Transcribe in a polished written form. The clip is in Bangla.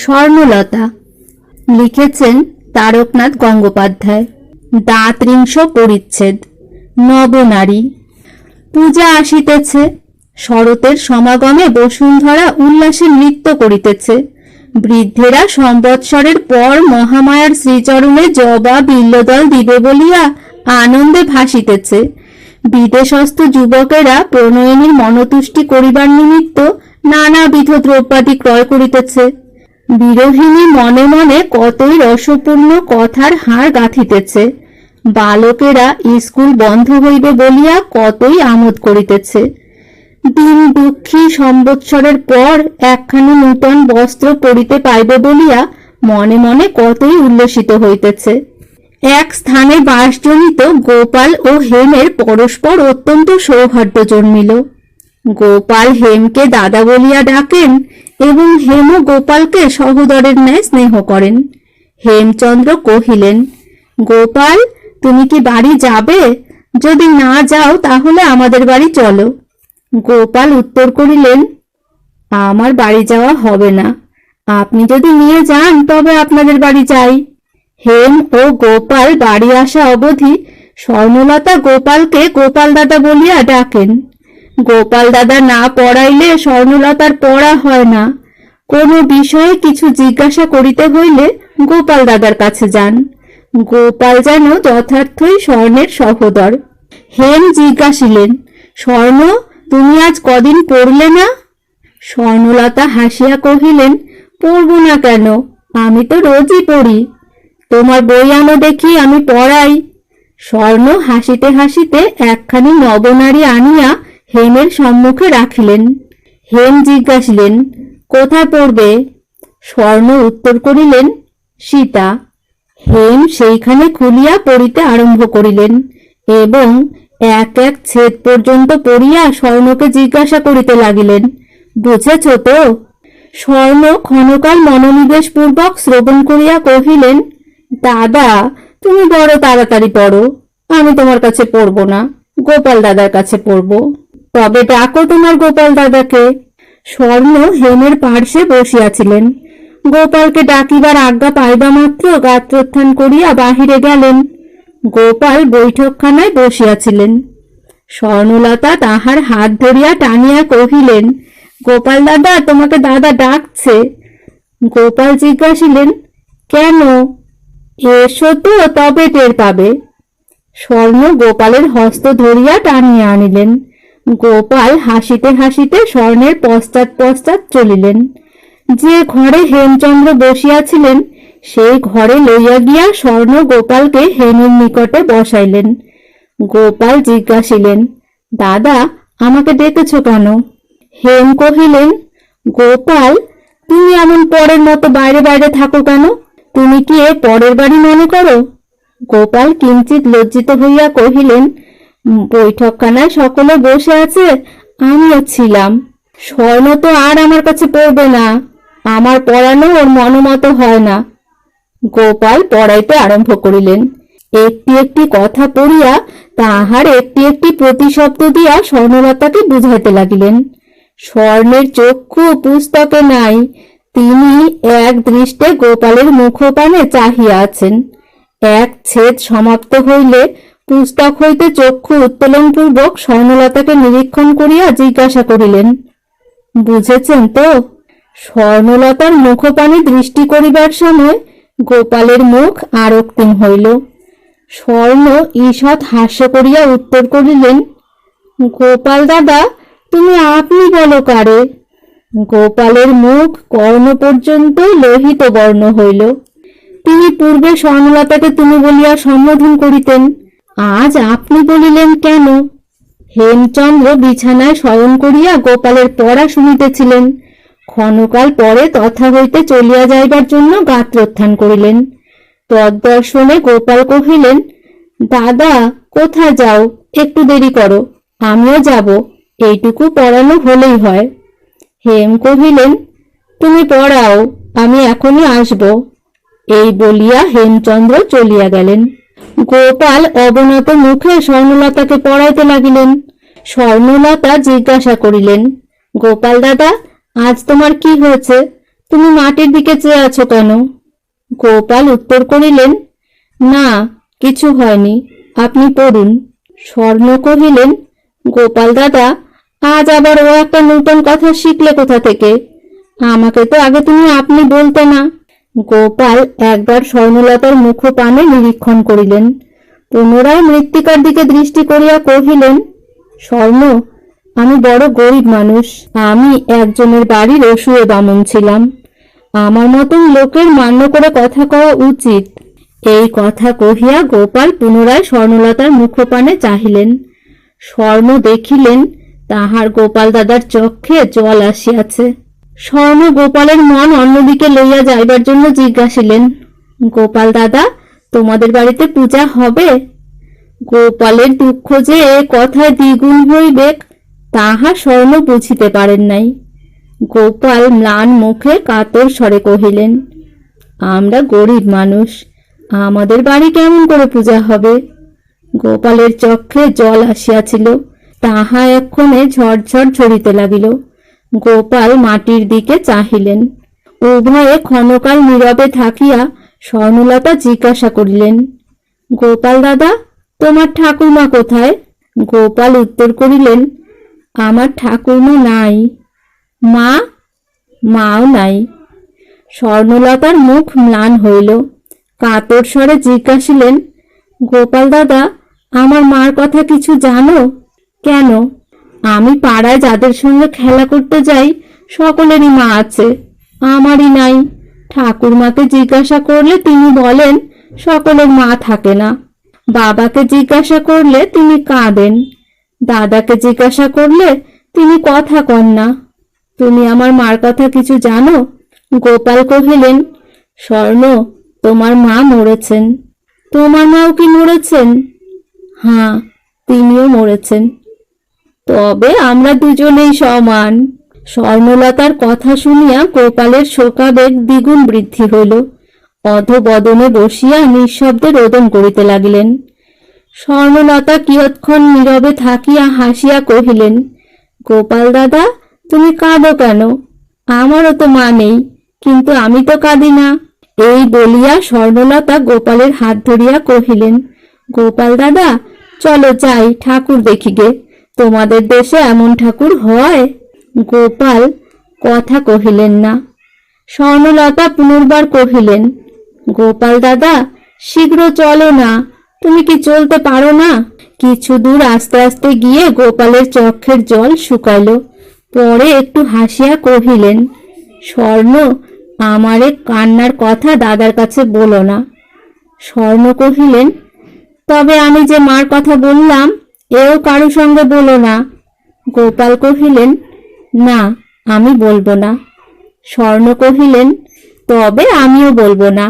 স্বর্ণলতা। লিখেছেন তারকনাথ গঙ্গোপাধ্যায়। দাঁত্রিংশ পরিচ্ছেদ। নবনারী। পূজা আসিতেছে। শরতের সমাগমে বসুন্ধরা উল্লাসে নৃত্য করিতেছে। বৃদ্ধেরা সম্বৎসরের পর মহামায়ার শ্রীচরণে জবা বিল্বদল দিবে বলিয়া আনন্দে ভাসিতেছে। বিদেশস্থ যুবকেরা প্রণয়িনীর মনতুষ্টি করিবার নিমিত্ত নানাবিধ দ্রব্যাদি ক্রয় করিতেছে। বিরোহিণী মনে মনে কতই রসপূর্ণ কথার হাড় গাঁথিতেছে। বালকেরা স্কুল বন্ধ হইবে বলিয়া কতই আমোদ করিতেছে। দিন দুঃখী সম্বৎসরের পর একখানি নূতন বস্ত্র পরিতে পাইবে বলিয়া মনে মনে কতই উল্লসিত হইতেছে। এক স্থানে বাসজনিত গোপাল ও হেমের পরস্পর অত্যন্ত সৌহার্দ্য জন্মিল। গোপাল হেমকে দাদা বলিয়া ডাকেন এবং হেম গোপালকে সহোদরের ন্যায় স্নেহ করেন। হেমচন্দ্র কহিলেন, গোপাল, তুমি কি বাড়ি যাবে? যদি না যাও তাহলে আমাদের বাড়ি চলো। গোপাল উত্তর করিলেন, আমার বাড়ি যাওয়া হবে না। আপনি যদি নিয়ে যান তবে আপনাদের বাড়ি যাই। হেম ও গোপাল বাড়ি আসা অবধি স্বর্ণলতা গোপালকে গোপাল দাদা বলিয়া ডাকেন। গোপাল দাদা না পড়াইলে স্বর্ণলতার পড়া হয় না। কোনো বিষয়ে কিছু জিজ্ঞাসা করিতে হইলে গোপাল দাদার কাছে যান। গোপাল যেন যথার্থই স্বর্ণের সহোদর। হেম জিজ্ঞাসিলেন, স্বর্ণ, তুমি আজ কদিন পড়লে না? স্বর্ণলতা হাসিয়া কহিলেন, পড়ব না কেন, আমি তো রোজই পড়ি। তোমার বই আনো দেখি, আমি পড়াই। স্বর্ণ হাসিতে হাসিতে একখানি নবনারী আনিয়া হেমের সম্মুখে রাখিলেন। হেম জিজ্ঞাসিলেন, কোথায় পড়বে? স্বর্ণ উত্তর করিলেন, সীতা। হেম সেইখানে খুলিয়া পড়িতে আরম্ভ করিলেন এবং এক এক ছেদ পর্যন্ত পড়িয়া স্বর্ণকে জিজ্ঞাসা করিতে লাগিলেন, বুঝেছ তো? স্বর্ণ ক্ষণকাল মনোনিবেশ পূর্বক শ্রবণ করিয়া কহিলেন, দাদা, তুমি বড় তাড়াতাড়ি পড়ো, আমি তোমার কাছে পড়ব না, গোপাল দাদার কাছে পড়ব। তবে ডাকো তোমার গোপাল দাদাকে। স্বর্ণ হেমের পার্শ্বে বসিয়াছিলেন। গোপালকে ডাকিবার আজ্ঞা পাইবা মাত্র গাত্রোত্থান করিয়া বাহিরে গেলেন। গোপাল বৈঠকখানায় বসিয়াছিলেন। স্বর্ণলতা তাহার হাত ধরিয়া টানিয়া কহিলেন, গোপাল দাদা, তোমাকে দাদা ডাকছে। গোপাল জিজ্ঞাসিলেন, কেন? এসো তো, তবে টের পাবে। স্বর্ণ গোপালের হস্ত ধরিয়া টানিয়া আনিলেন। গোপাল হাসিতে হাসিতে স্বর্ণের পশ্চাৎ পশ্চাৎ চলিলেন। যে ঘরে হেমচন্দ্র বসিয়াছিলেন সেই ঘরে লইয়া গিয়া স্বর্ণ গোপালকে হেমের নিকটে বসাইলেন। গোপাল জিজ্ঞাসিলেন, দাদা, আমাকে ডেকেছ কেন? হেম কহিলেন, গোপাল, তুমি এমন পরের মতো বাইরে বাইরে থাকো কেন? তুমি কি এ পরের বাড়ি মনে করো? গোপাল কিঞ্চিত লজ্জিত হইয়া কহিলেন, বৈঠকখানায় সকলে বসে আছে, আমিও ছিলাম। স্বর্ণ তো আর আমার কাছে পড়বে না, আমার পড়ানো ওর মনোমতো হয় না। গোপাল পড়াইতে আরম্ভ করিলেন। একটি একটি কথা পড়িয়া তাহার একটি একটি প্রতিশব্দ দিয়া স্বর্ণলতাকে বুঝাইতে লাগিলেন। স্বর্ণের চক্ষু পুস্তকে নাই, তিনি এক দৃষ্টে গোপালের মুখপানে চাহিয়া আছেন। এক ছেদ সমাপ্ত হইলে পুস্তক হইতে চক্ষু উত্তোলন পূর্বক স্বর্ণলতাকে নিরীক্ষণ করিয়া জিজ্ঞাসা করিলেন, বুঝেছেন তো? স্বর্ণলতার মুখপানে দৃষ্টি করিবার সময় গোপালের মুখ আরক্তিম হইল। স্বর্ণ ঈষৎ হাস্য করিয়া উত্তর করিলেন, গোপাল দাদা, তুমি আপনি বলো কারে? গোপালের মুখ কর্ণ পর্যন্ত লোহিত বর্ণ হইল। তিনি পূর্বে স্বর্ণলতাকে তুমি বলিয়া সম্বোধন করিতেন, আজ আপনি বলিলেন কেন? হেমচন্দ্র বিছানায় শয়ন করিয়া গোপালের পড়া শুনিতেছিলেন। ক্ষণকাল পরে তথা হইতে চলিয়া যাইবার জন্য গাত্রোত্থান করিলেন। তদ্দর্শনে গোপাল কহিলেন, দাদা, কোথায় যাও? একটু দেরি করো, আমিও যাব, এইটুকু পড়ানো হলেই হয়। হেম কহিলেন, তুমি পড়াও, আমি এখনই আসব। এই বলিয়া হেমচন্দ্র চলিয়া গেলেন। গোপাল অবনত মুখে স্বর্ণলতাকে পড়াইতে লাগিলেন। স্বর্ণলতা জিজ্ঞাসা করিলেন, গোপাল দাদা, আজ তোমার কি হয়েছে? তুমি মাটির দিকে চেয়ে আছো কেন? গোপাল উত্তর করিলেন, না, কিছু হয়নি, আপনি পড়ুন। স্বর্ণ কহিলেন, গোপাল দাদা, আজ আবার ও একটা নূতন কথা শিখলে কোথা থেকে? আমাকে তো আগে তুমি আপনি বলতে না। গোপাল একবার স্বর্ণলতার মুখপানে নিরীক্ষণ করিলেন, পুনরায় মৃত্তিকার দিকে দৃষ্টি করিয়া কহিলেন, স্বর্ণ, আমি বড় গরিব মানুষ। আমি একজনের বাড়ির অসুয়ে বামুন ছিলাম। আমার মতন লোকের মান্য করে কথা কওয়া উচিত। এই কথা কহিয়া গোপাল পুনরায় স্বর্ণলতার মুখপানে চাহিলেন। স্বর্ণ দেখিলেন তাহার গোপাল দাদার চক্ষে জল আসিয়াছে। স্বর্ণ গোপালের মন অন্যদিকে লইয়া যাইবার জন্য জিজ্ঞাসিলেন, গোপাল দাদা, তোমাদের বাড়িতে পূজা হবে? গোপালের দুঃখ যে এ কথায় দ্বিগুণ হইবে তাহা স্বর্ণ বুঝিতে পারেন নাই। গোপাল ম্লান মুখে কাতর স্বরে কহিলেন, আমরা গরিব মানুষ, আমাদের বাড়ি কেমন করে পূজা হবে? গোপালের চক্ষে জল আসিয়াছিল, তাহা এক্ষণে ঝরঝর ঝরিতে লাগিল। গোপাল মাটির দিকে চাহিলেন। উভয়ে ক্ষণকাল নীরবে থাকিয়া স্বর্ণলতা জিজ্ঞাসা করিলেন, গোপাল দাদা, তোমার ঠাকুরমা কোথায়? গোপাল উত্তর করিলেন, আমার ঠাকুরমা নাই। মা? মাও নাই। স্বর্ণলতার মুখ ম্লান হইল। কাতর স্বরে জিজ্ঞাসিলেন, গোপাল দাদা, আমার মার কথা কিছু জানো? কেন? আমি পাড়ায় যাদের সঙ্গে খেলা করতে যাই সকলেরই মা আছে, আমারই নাই। ঠাকুরমাকে জিজ্ঞাসা করলে তিনি বলেন সকলের মা থাকে না। বাবাকে জিজ্ঞাসা করলে তিনি কাঁদেন। দাদাকে জিজ্ঞাসা করলে তিনি কথা কন না। তুমি আমার মার কথা কিছু জানো? গোপাল কহিলেন, স্বর্ণ, তোমার মা মরেছেন। তোমার মাও কি মরেছেন? হ্যাঁ, তিনিও মরেছেন। তবে আমরা দুজনেই সমান। স্বর্ণলতার কথা শুনিয়া গোপালের শোকাবেগ দ্বিগুণ বৃদ্ধি হইল। অধবদনে বসিয়া নিঃশব্দে রোদন করিতে লাগিলেন। স্বর্ণলতা কিয়ৎক্ষণ নীরবে থাকিয়া হাসিয়া কহিলেন, গোপাল দাদা, তুমি কাঁদো কেন? আমারও তো মা নেই, কিন্তু আমি তো কাঁদি না। এই বলিয়া স্বর্ণলতা গোপালের হাত ধরিয়া কহিলেন, গোপাল দাদা, চলো যাই, ঠাকুর দেখি গে। তোমাদের দেশে এমন ঠাকুর হয়? গোপাল কথা কহিলেন না। স্বর্ণলতা পুনর্বার কহিলেন, গোপাল দাদা, শীঘ্র চলো না। তুমি কি চলতে পারো না? কিছু দূর আস্তে আস্তে গিয়ে গোপালের চক্ষের জল শুকাইল। পরে একটু হাসিয়া কহিলেন, স্বর্ণ, আমার এ কান্নার কথা দাদার কাছে বলো না। স্বর্ণ কহিলেন, তবে আমি যে মার কথা বললাম এও কারো সঙ্গে বলো না। গোপাল কহিলেন, না, আমি বলবো না। স্বর্ণ কহিলেন, তবে আমিও বলবো না।